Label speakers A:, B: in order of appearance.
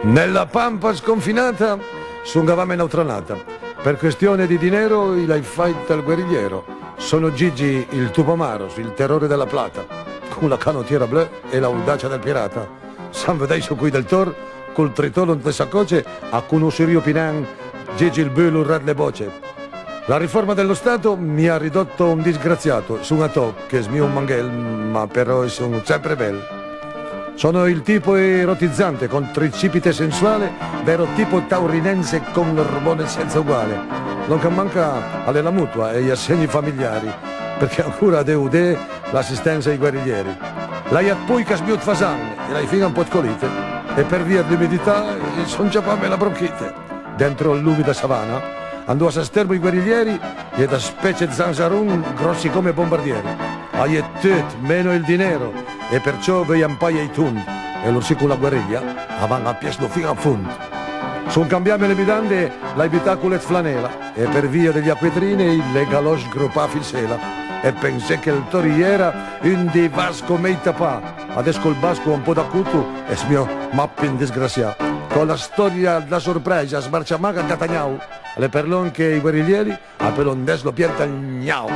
A: Nella pampa sconfinata sungavamo in autranata. Per questione di dinero il life fight al guerrigliero. Sono Gigi il Tupomaros, il terrore della plata, con la canottiera blu e l'audacia del pirata. San vedei su cui del tor, col tritolo in testa coce, a conoscere io Pinan, Gigi il bulo red le boce. La riforma dello Stato mi ha ridotto un disgraziato, su una toc, che smio un manghel, ma però sono sempre bello. Sono il tipo erotizzante con tricipite sensuale, vero tipo taurinense con l'ormone senza uguale. Non che manca alle la mutua e gli assegni familiari, perché ancora deude l'assistenza ai guerriglieri. Lei ha poi che sbiut fasan e lei fino un po' di colite, e per via dell'umidità son già me la bronchite. Dentro l'umida savana andò a sasterbo i guerriglieri e da specie zanzarun grossi come bombardieri. Hai tut meno il dinero e perciò vei ampaia i tund e lo con la guerriglia avan a pieslo fino a fund. Son cambiame le bidande la bitaculet flanela e per via degli acquetrini le galoche groppafi sela e pensé che il toriera un di vasco mei tapà adesso col basco un po' d'acuto e smio mappin disgraziato con la storia da sorpresa smarciamaga catagnau le perlon che i guerriglieri a pelondes lo pianta gnau.